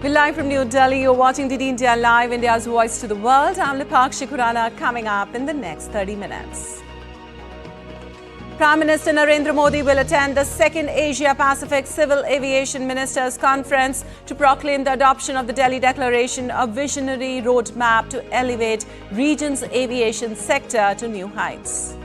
We're live from New Delhi. You're watching DD India Live, India's voice to the world. I'm Lipakshi Khurana, coming up in the next 30 minutes. Prime Minister Narendra Modi will attend the second Asia-Pacific Civil Aviation Ministers' Conference to proclaim the adoption of the Delhi Declaration, a visionary roadmap to elevate region's aviation sector to new heights.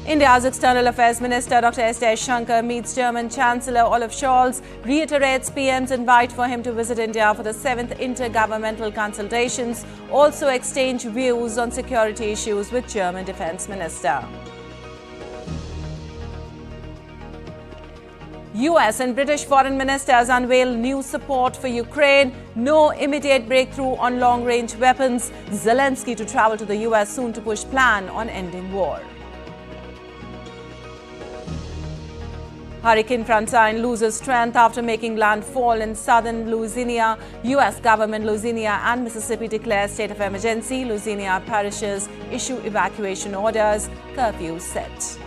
India's External Affairs Minister Dr. S. Jaishankar meets German Chancellor Olaf Scholz, reiterates PM's invite for him to visit India for the 7th intergovernmental consultations, also exchange views on security issues with German Defense Minister. US and British foreign ministers unveil new support for Ukraine. No immediate breakthrough on long-range weapons. Zelensky to travel to the US soon to push plan on ending war. Hurricane Francine loses strength after making landfall in southern Louisiana. U.S. government, Louisiana and Mississippi declare state of emergency. Louisiana parishes issue evacuation orders. Curfew set.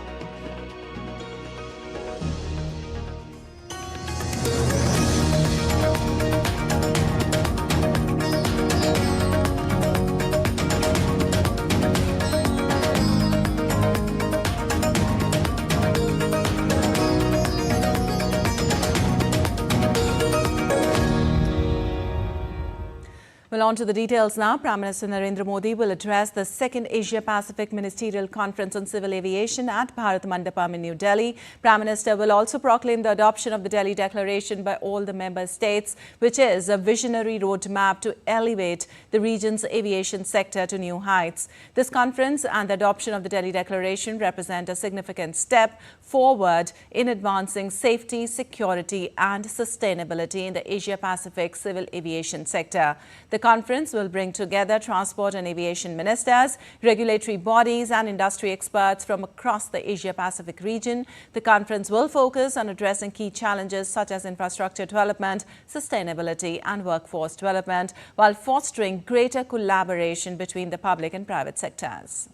Well, on to the details now. Prime Minister Narendra Modi will address the second Asia-Pacific Ministerial Conference on Civil Aviation at Bharat Mandapam in New Delhi. Prime Minister will also proclaim the adoption of the Delhi Declaration by all the member states, which is a visionary roadmap to elevate the region's aviation sector to new heights. This conference and the adoption of the Delhi Declaration represent a significant step forward in advancing safety, security and sustainability in the Asia-Pacific civil aviation sector. The conference will bring together transport and aviation ministers, regulatory bodies and industry experts from across the Asia-Pacific region. The conference will focus on addressing key challenges such as infrastructure development, sustainability and workforce development, while fostering greater collaboration between the public and private sectors.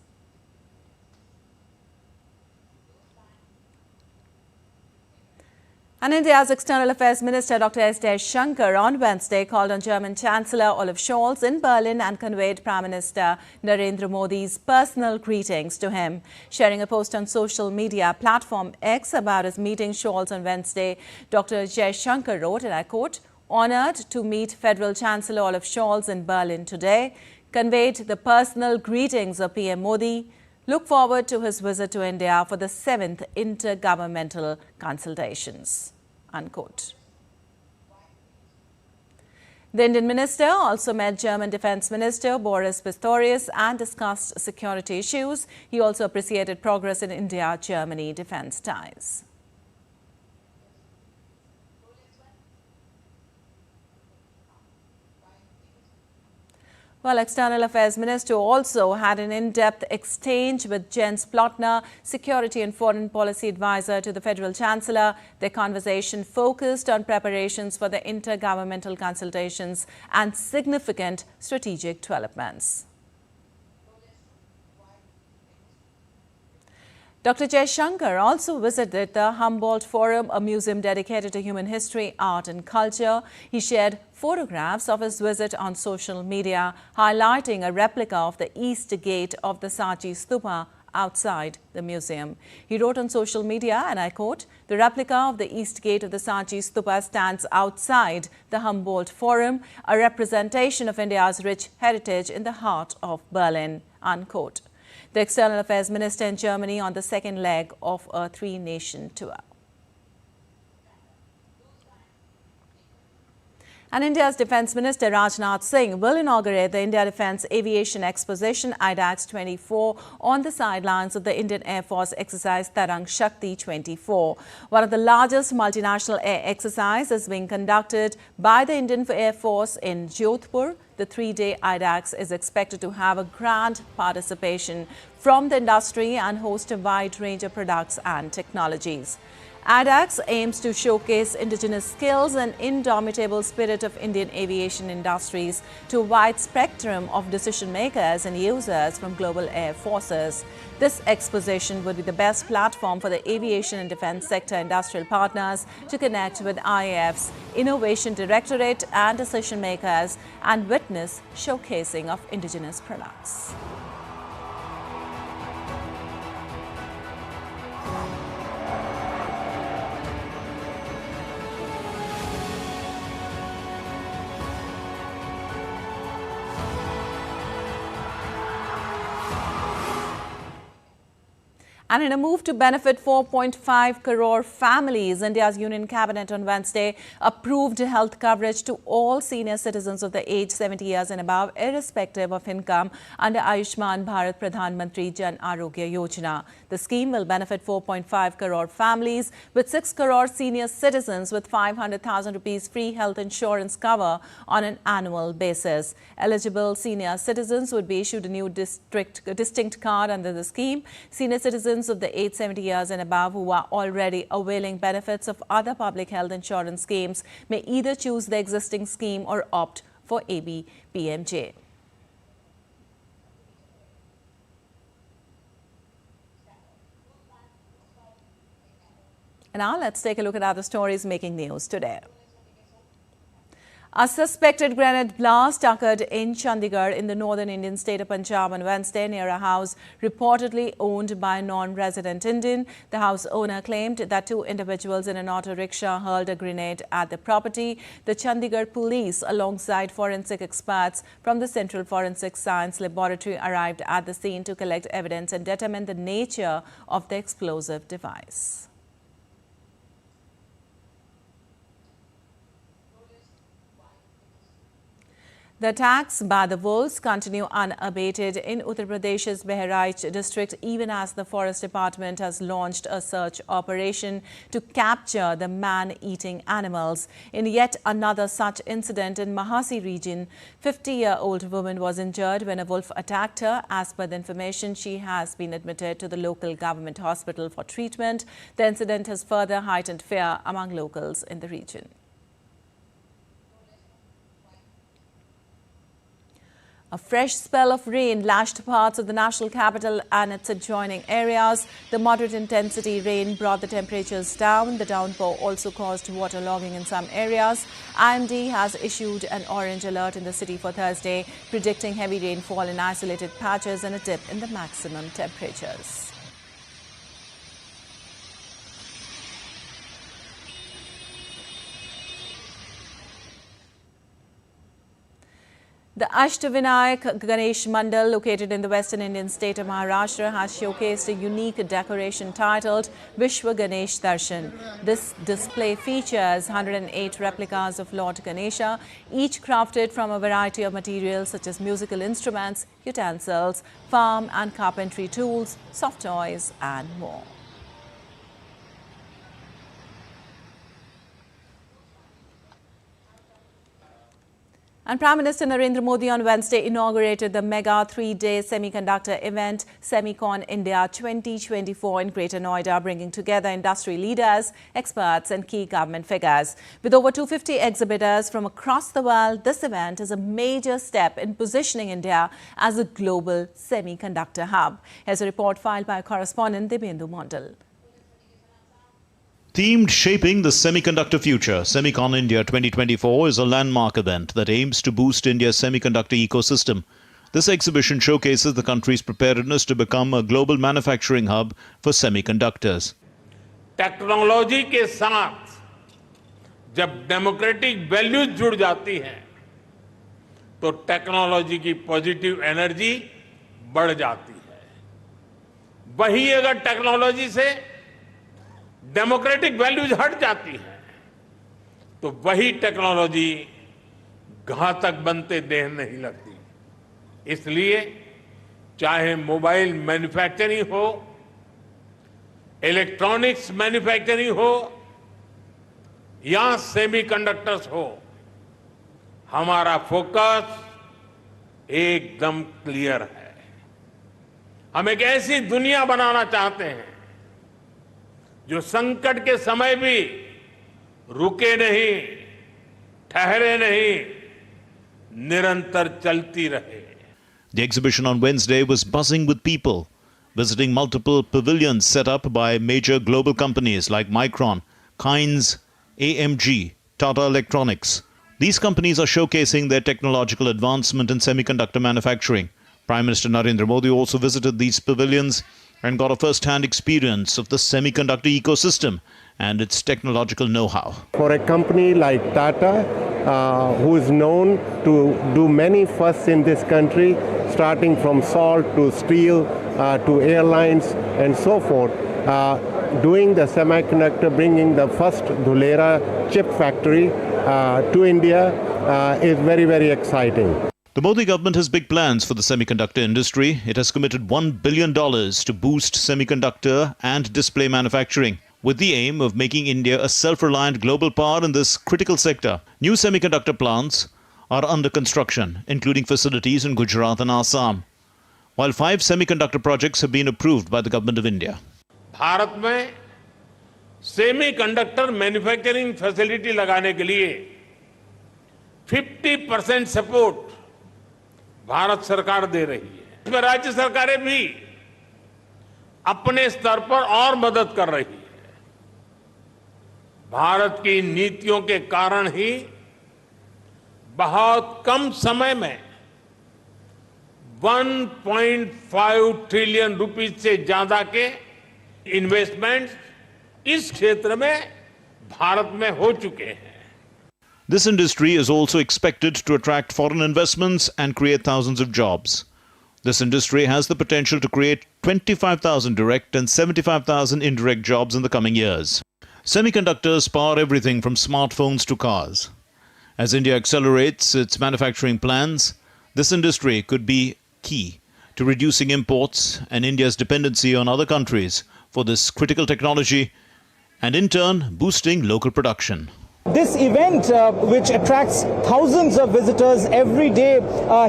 And India's External Affairs Minister Dr. S. Jaishankar on Wednesday called on German Chancellor Olaf Scholz in Berlin and conveyed Prime Minister Narendra Modi's personal greetings to him. Sharing a post on social media platform X about his meeting Scholz on Wednesday, Dr. Jaishankar wrote, and I quote, "Honored to meet Federal Chancellor Olaf Scholz in Berlin today, conveyed the personal greetings of PM Modi. Look forward to his visit to India for the 7th intergovernmental consultations." Unquote. The Indian minister also met German Defense Minister Boris Pistorius and discussed security issues. He also appreciated progress in India-Germany defense ties. Well, External Affairs Minister also had an in-depth exchange with Jens Plotner, Security and Foreign Policy Advisor to the Federal Chancellor. Their conversation focused on preparations for the intergovernmental consultations and significant strategic developments. Dr. Jaishankar also visited the Humboldt Forum, a museum dedicated to human history, art and culture. He shared photographs of his visit on social media, highlighting a replica of the east gate of the Sachi Stupa outside the museum. He wrote on social media, and I quote, "The replica of the east gate of the Sachi Stupa stands outside the Humboldt Forum, a representation of India's rich heritage in the heart of Berlin." Unquote. The External Affairs Minister in Germany on the second leg of a three-nation tour. And India's Defence Minister Rajnath Singh will inaugurate the India Defence Aviation Exposition IDAX 24 on the sidelines of the Indian Air Force exercise Tarang Shakti 24. One of the largest multinational air exercises is being conducted by the Indian Air Force in Jodhpur. The three-day IDAX is expected to have a grand participation from the industry and host a wide range of products and technologies. ADAX aims to showcase indigenous skills and indomitable spirit of Indian aviation industries to a wide spectrum of decision makers and users from global air forces. This exposition would be the best platform for the aviation and defense sector industrial partners to connect with IAF's Innovation Directorate and decision makers and witness showcasing of indigenous products. And in a move to benefit 4.5 crore families, India's Union Cabinet on Wednesday approved health coverage to all senior citizens of the age 70 years and above, irrespective of income, under Ayushman Bharat Pradhan Mantri Jan Arogya Yojana. The scheme will benefit 4.5 crore families, with 6 crore senior citizens with 500,000 rupees free health insurance cover on an annual basis. Eligible senior citizens would be issued a new distinct card under the scheme. Senior citizens of the age 70 years and above who are already availing benefits of other public health insurance schemes may either choose the existing scheme or opt for ABPMJ. And now let's take a look at other stories making news today. A suspected grenade blast occurred in Chandigarh in the northern Indian state of Punjab on Wednesday near a house reportedly owned by a non-resident Indian. The house owner claimed that 2 individuals in an auto rickshaw hurled a grenade at the property. The Chandigarh police, alongside forensic experts from the Central Forensic Science Laboratory, arrived at the scene to collect evidence and determine the nature of the explosive device. The attacks by the wolves continue unabated in Uttar Pradesh's Bahraich district, even as the Forest Department has launched a search operation to capture the man-eating animals. In yet another such incident in Mahasi region, 50-year-old woman was injured when a wolf attacked her. As per the information, she has been admitted to the local government hospital for treatment. The incident has further heightened fear among locals in the region. A fresh spell of rain lashed parts of the national capital and its adjoining areas. The moderate intensity rain brought the temperatures down. The downpour also caused waterlogging in some areas. IMD has issued an orange alert in the city for Thursday, predicting heavy rainfall in isolated patches and a dip in the maximum temperatures. The Ashtavinayak Ganesh Mandal, located in the western Indian state of Maharashtra, has showcased a unique decoration titled Vishwa Ganesh Darshan. This display features 108 replicas of Lord Ganesha, each crafted from a variety of materials such as musical instruments, utensils, farm and carpentry tools, soft toys and more. And Prime Minister Narendra Modi on Wednesday inaugurated the mega 3-day semiconductor event Semicon India 2024 in Greater Noida, bringing together industry leaders, experts and key government figures. With over 250 exhibitors from across the world, this event is a major step in positioning India as a global semiconductor hub. Here's a report filed by correspondent Dibyendu Mondal. Themed Shaping the Semiconductor Future, Semicon India 2024 is a landmark event that aims to boost India's semiconductor ecosystem. This exhibition showcases the country's preparedness to become a global manufacturing hub for semiconductors. Technology के साथ जब democratic values जुड़ जाती हैं, तो technology की positive energy बढ़ जाती है। वही अगर टेक्नोलॉजी से डेमोक्रेटिक वैल्यूज हट जाती हैं, तो वही टेक्नोलॉजी घातक बनते देर नहीं लगती। इसलिए चाहे मोबाइल मैन्युफैक्चरिंग हो, इलेक्ट्रॉनिक्स मैन्युफैक्चरिंग हो या सेमीकंडक्टर्स हो, हमारा फोकस एकदम क्लियर है। हम एक ऐसी दुनिया बनाना चाहते हैं जो संकट के समय भी रुके नहीं, ठहरे नहीं, निरंतर चलती रहे. The exhibition on Wednesday was buzzing with people, visiting multiple pavilions set up by major global companies like Micron, Kynes, AMG, Tata Electronics. These companies are showcasing their technological advancement in semiconductor manufacturing. Prime Minister Narendra Modi also visited these pavilions and got a first-hand experience of the semiconductor ecosystem and its technological know-how. For a company like Tata, who is known to do many firsts in this country, starting from salt to steel to airlines and so forth, doing the semiconductor, bringing the first Dhulera chip factory to India is very, very exciting. The Modi government has big plans for the semiconductor industry. It has committed $1 billion to boost semiconductor and display manufacturing, with the aim of making India a self-reliant global power in this critical sector. New semiconductor plants are under construction, including facilities in Gujarat and Assam, while 5 semiconductor projects have been approved by the government of India. Bharat में semiconductor manufacturing facility लगाने के लिए 50% support Bharat सरकार दे रही है. इसमें राज्य सरकारें भी अपने स्तर पर और मदद कर रही है. भारत की नीतियों के कारण ही बहुत कम समय में 1.5 ट्रिलियन रुपीस से ज्यादा के इन्वेस्टमेंट्स इस क्षेत्र में भारत में हो चुके हैं. This industry is also expected to attract foreign investments and create thousands of jobs. This industry has the potential to create 25,000 direct and 75,000 indirect jobs in the coming years. Semiconductors power everything from smartphones to cars. As India accelerates its manufacturing plans, this industry could be key to reducing imports and India's dependency on other countries for this critical technology and in turn boosting local production. This event, which attracts thousands of visitors every day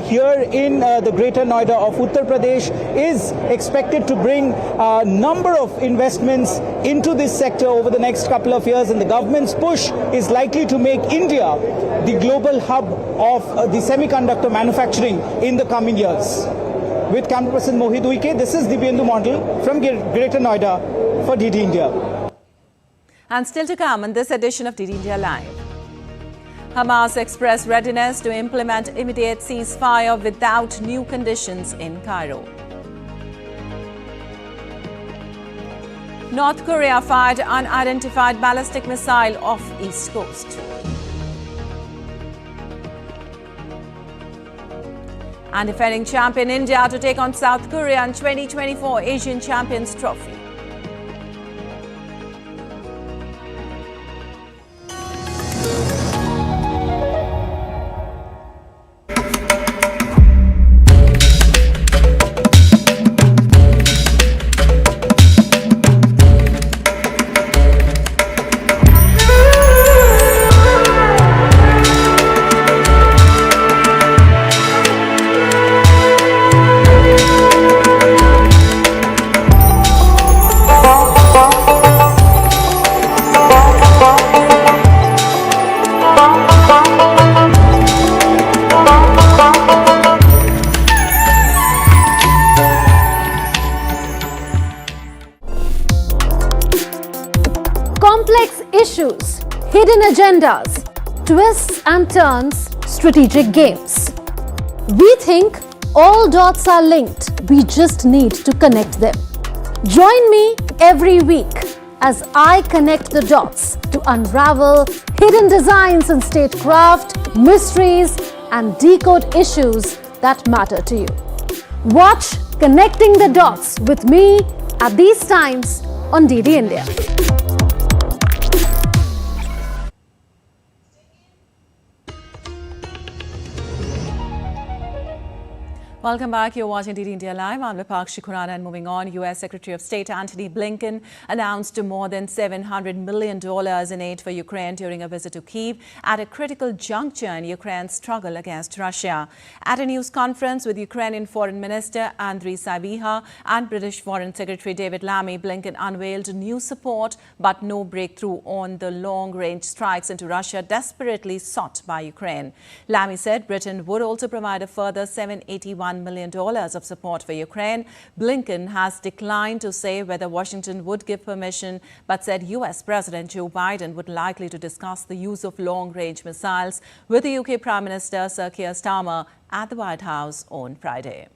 here in the Greater Noida of Uttar Pradesh, is expected to bring a number of investments into this sector over the next couple of years, and the government's push is likely to make India the global hub of the semiconductor manufacturing in the coming years. With camera person Mohit Uike, this is Divyendu Mondal from Greater Noida for DD India. And still to come in this edition of DD India Live. Hamas expressed readiness to implement immediate ceasefire without new conditions in Cairo. North Korea fired unidentified ballistic missile off East Coast. And defending champion India to take on South Korea in 2024 Asian Champions Trophy. Complex issues, hidden agendas, twists and turns, strategic games. We think all dots are linked. We just need to connect them. Join me every week as I connect the dots to unravel hidden designs in statecraft, mysteries, and decode issues that matter to you. Watch Connecting the Dots with me at these times on DD India. Welcome back. You're watching DD India Live. I'm Vipakshi Khurana, and moving on, U.S. Secretary of State Antony Blinken announced more than $700 million in aid for Ukraine during a visit to Kyiv at a critical juncture in Ukraine's struggle against Russia. At a news conference with Ukrainian Foreign Minister Andriy Sybiha and British Foreign Secretary David Lammy, Blinken unveiled new support but no breakthrough on the long-range strikes into Russia desperately sought by Ukraine. Lammy said Britain would also provide a further $781 million of support for Ukraine. Blinken has declined to say whether Washington would give permission, but said U.S. President Joe Biden would likely to discuss the use of long-range missiles with the UK Prime Minister Sir Keir Starmer at the White House on Friday.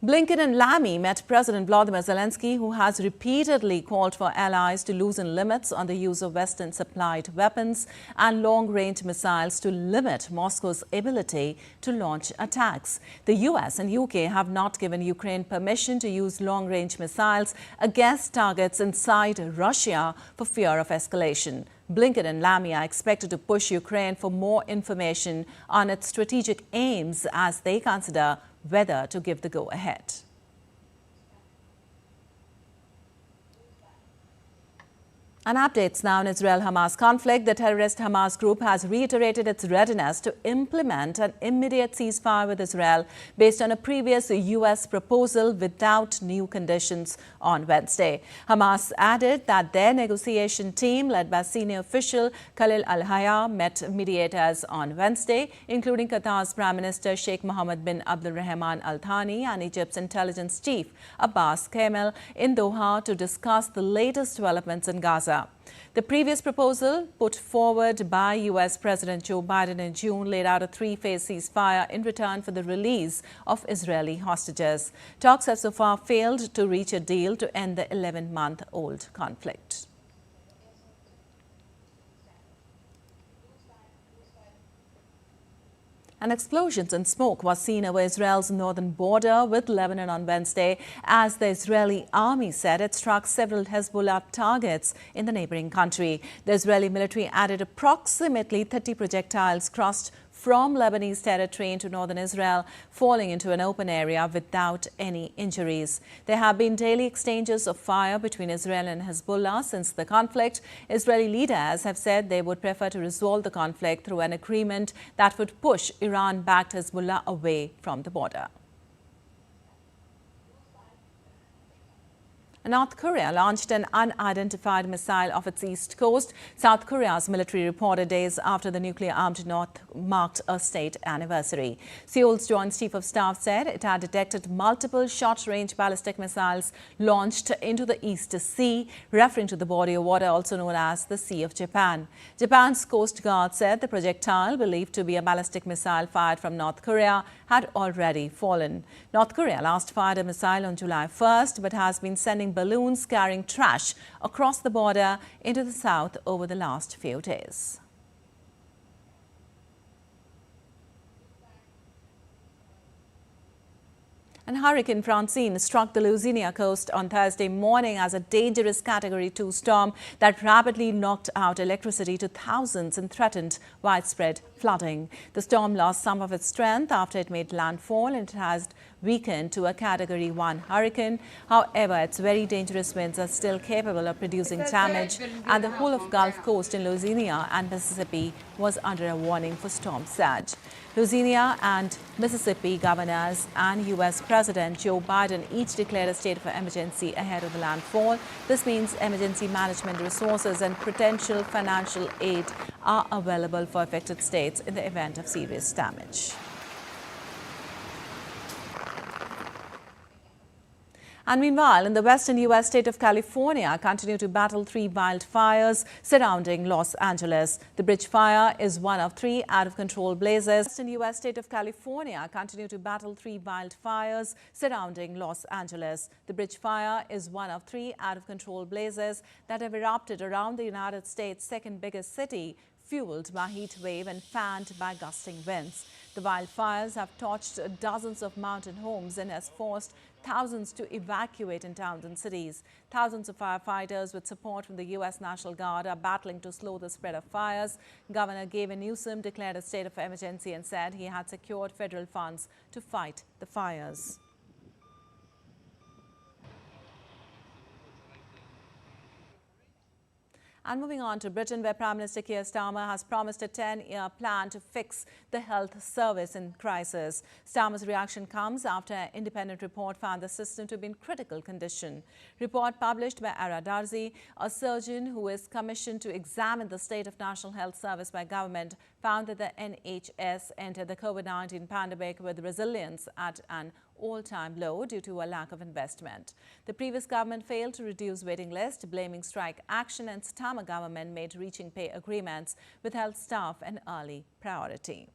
Blinken and Lammy met President Volodymyr Zelensky, who has repeatedly called for allies to loosen limits on the use of Western-supplied weapons and long-range missiles to limit Moscow's ability to launch attacks. The US and UK have not given Ukraine permission to use long-range missiles against targets inside Russia for fear of escalation. Blinken and Lammy are expected to push Ukraine for more information on its strategic aims as they consider whether to give the go-ahead. And updates now on Israel-Hamas conflict. The terrorist Hamas group has reiterated its readiness to implement an immediate ceasefire with Israel based on a previous U.S. proposal without new conditions on Wednesday. Hamas added that their negotiation team, led by senior official Khalil al-Hayya, met mediators on Wednesday, including Qatar's Prime Minister Sheikh Mohammed bin Abdulrahman Al Thani and Egypt's intelligence chief Abbas Kamel in Doha to discuss the latest developments in Gaza. The previous proposal, put forward by U.S. President Joe Biden in June, laid out a three-phase ceasefire in return for the release of Israeli hostages. Talks have so far failed to reach a deal to end the 11-month-old conflict. And explosions and smoke was seen over Israel's northern border with Lebanon on Wednesday as the Israeli army said it struck several Hezbollah targets in the neighboring country. The Israeli military added approximately 30 projectiles crossed from Lebanese territory into northern Israel, falling into an open area without any injuries. There have been daily exchanges of fire between Israel and Hezbollah since the conflict. Israeli leaders have said they would prefer to resolve the conflict through an agreement that would push Iran-backed Hezbollah away from the border. North Korea launched an unidentified missile off its east coast. South Korea's military reported days after the nuclear-armed North marked a state anniversary. Seoul's Joint Chief of Staff said it had detected multiple short-range ballistic missiles launched into the East Sea, referring to the body of water also known as the Sea of Japan. Japan's Coast Guard said the projectile, believed to be a ballistic missile fired from North Korea, had already fallen. North Korea last fired a missile on July 1st, but has been sending balloons carrying trash across the border into the south over the last few days. And Hurricane Francine struck the Louisiana coast on Thursday morning as a dangerous Category 2 storm that rapidly knocked out electricity to thousands and threatened widespread flooding. The storm lost some of its strength after it made landfall and it has weakened to a Category 1 hurricane. However, its very dangerous winds are still capable of producing damage, and the whole of Gulf Coast in Louisiana and Mississippi was under a warning for storm surge. Louisiana and Mississippi governors and U.S. President Joe Biden each declared a state of emergency ahead of the landfall. This means emergency management resources and potential financial aid are available for affected states in the event of serious damage. And meanwhile, in the western U.S. state of California, continue to battle three wildfires surrounding Los Angeles. The bridge fire is one of three out-of-control blazes. Western U.S. state of California continue to battle three wildfires surrounding Los Angeles. The bridge fire is one of three out-of-control blazes that have erupted around the United States' second biggest city, fueled by heat wave and fanned by gusting winds. The wildfires have torched dozens of mountain homes and has forced thousands to evacuate in towns and cities. Thousands of firefighters with support from the U.S. National Guard are battling to slow the spread of fires. Governor Gavin Newsom declared a state of emergency and said he had secured federal funds to fight the fires. And moving on to Britain, where Prime Minister Keir Starmer has promised a 10-year plan to fix the health service in crisis. Starmer's reaction comes after an independent report found the system to be in critical condition. Report published by Ara Darzi, a surgeon who is commissioned to examine the state of National Health Service by government, found that the NHS entered the COVID-19 pandemic with resilience at an all-time low due to a lack of investment. The previous government failed to reduce waiting lists, blaming strike action, and Starmer government made reaching pay agreements with health staff an early priority.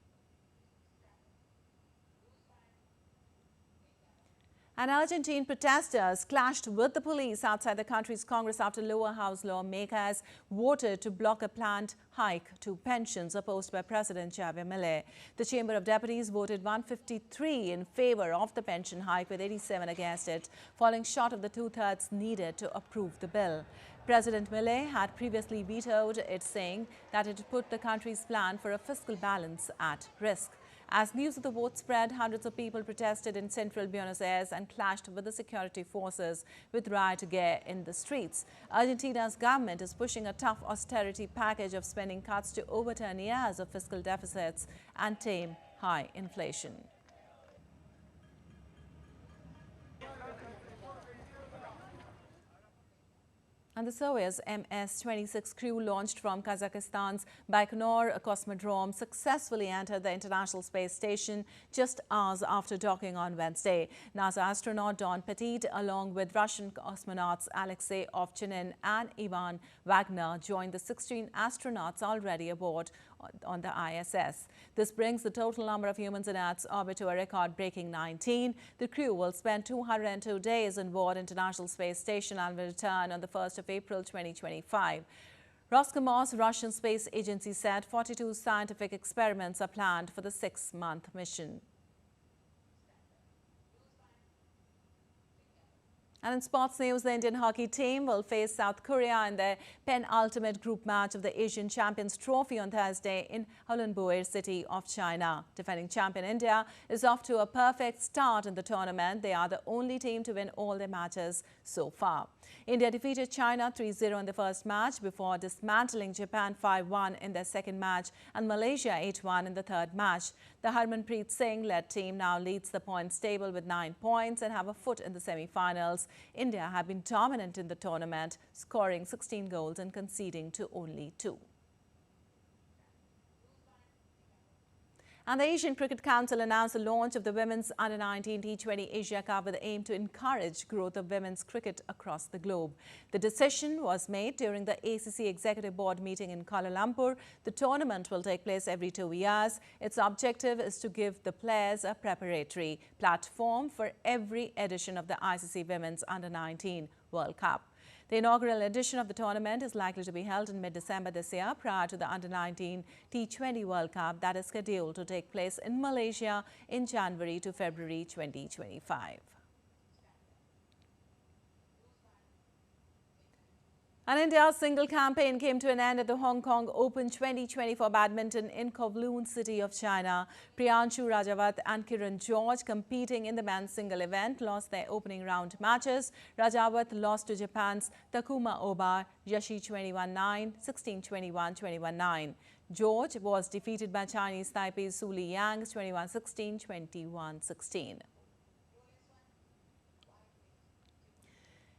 And Argentine protesters clashed with the police outside the country's Congress after lower house lawmakers voted to block a planned hike to pensions opposed by President Javier Milei. The Chamber of Deputies voted 153 in favor of the pension hike with 87 against it, falling short of the two-thirds needed to approve the bill. President Milei had previously vetoed it, saying that it put the country's plan for a fiscal balance at risk. As news of the vote spread, hundreds of people protested in central Buenos Aires and clashed with the security forces with riot gear in the streets. Argentina's government is pushing a tough austerity package of spending cuts to overturn years of fiscal deficits and tame high inflation. And the Soyuz MS-26 crew launched from Kazakhstan's Baikonur cosmodrome successfully entered the International Space Station just hours after docking on Wednesday. NASA astronaut Don Petit, along with Russian cosmonauts Alexei Ovchinin and Ivan Wagner, joined the 16 astronauts already aboard on the ISS. This brings the total number of humans in Earth's orbit to a record-breaking 19. The crew will spend 202 days on board International Space Station and will return on the 1st of April 2025. Roscosmos, Russian space agency, said 42 scientific experiments are planned for the 6-month mission. And in sports news, the Indian hockey team will face South Korea in their penultimate group match of the Asian Champions Trophy on Thursday in Ulaanbaatar city of China. Defending champion India is off to a perfect start in the tournament. They are the only team to win all their matches so far. India defeated China 3-0 in the first match before dismantling Japan 5-1 in their second match and Malaysia 8-1 in the third match. The Harmanpreet Singh-led team now leads the points table with 9 points and have a foot in the semi-finals. India have been dominant in the tournament, scoring 16 goals and conceding to only 2. And the Asian Cricket Council announced the launch of the Women's Under-19 T20 Asia Cup with the aim to encourage growth of women's cricket across the globe. The decision was made during the ACC Executive Board meeting in Kuala Lumpur. The tournament will take place every 2 years. Its objective is to give the players a preparatory platform for every edition of the ICC Women's Under-19 World Cup. The inaugural edition of the tournament is likely to be held in mid-December this year, prior to the Under-19 T20 World Cup that is scheduled to take place in Malaysia in January to February 2025. And India's single campaign came to an end at the Hong Kong Open 2024 badminton in Kowloon City of China. Priyanshu Rajawat and Kiran George, competing in the men's single event, lost their opening round matches. Rajawat lost to Japan's Takuma Oba, Yashi 21-9, 16-21, 21-9. George was defeated by Chinese Taipei's Su Li Yang 21-16, 21-16.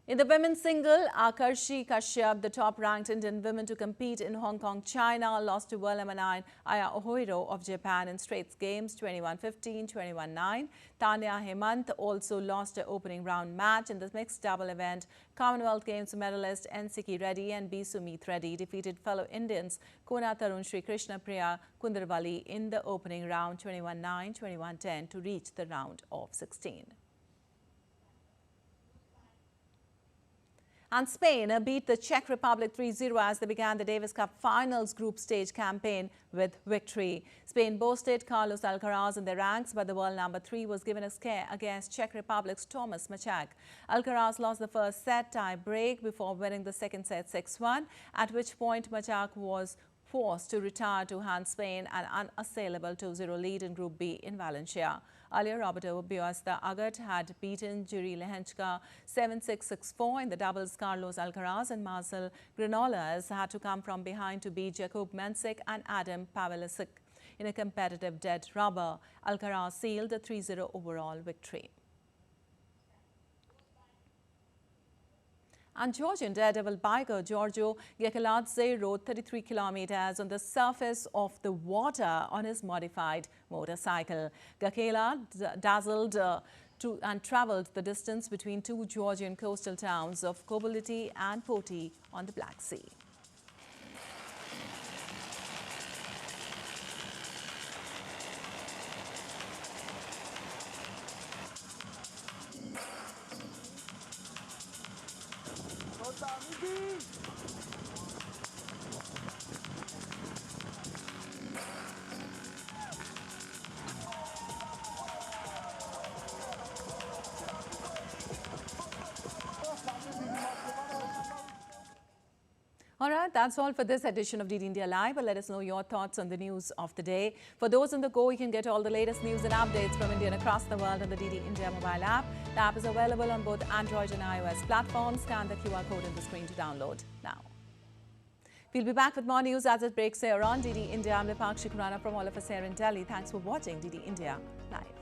In the women's single, Akarshi Kashyap, the top-ranked Indian woman to compete in Hong Kong, China, lost to world number 9 Aya Ohiro of Japan in straight games 21-15, 21-9. Tanya Hemant also lost her opening round match in the mixed double event. Commonwealth Games medalist N.Siki Reddy and B. Sumit Reddy defeated fellow Indians Kona Tarun Sri Krishna Priya Kundarwali in the opening round 21-9, 21-10 to reach the round of 16. And Spain beat the Czech Republic 3-0 as they began the Davis Cup Finals group stage campaign with victory. Spain boasted Carlos Alcaraz in their ranks, but the world number 3 was given a scare against Czech Republic's Tomas Mačák. Alcaraz lost the first set tie break before winning the second set 6-1, at which point Mačák was forced to retire to hand Spain an unassailable 2-0 lead in Group B in Valencia. Earlier, Roberto Buesta Agut had beaten Jiri Lehenchka 7-6, 6-4 in the doubles. Carlos Alcaraz and Marcel Granollers had to come from behind to beat Jakub Mensik and Adam Pavlicic in a competitive dead rubber. Alcaraz sealed a 3-0 overall victory. And Georgian daredevil biker Giorgio Ghekeladze rode 33 kilometers on the surface of the water on his modified motorcycle. Ghekela dazzled and travelled the distance between two Georgian coastal towns of Kobaliti and Poti on the Black Sea. All right, that's all for this edition of DD India Live. But let us know your thoughts on the news of the day. For those on the go, you can get all the latest news and updates from India and across the world on the DD India mobile app. The app is available on both Android and iOS platforms. Scan the QR code on the screen to download now. We'll be back with more news as it breaks here on DD India. I'm Vipakshi Khurana from all of us here in Delhi. Thanks for watching DD India Live.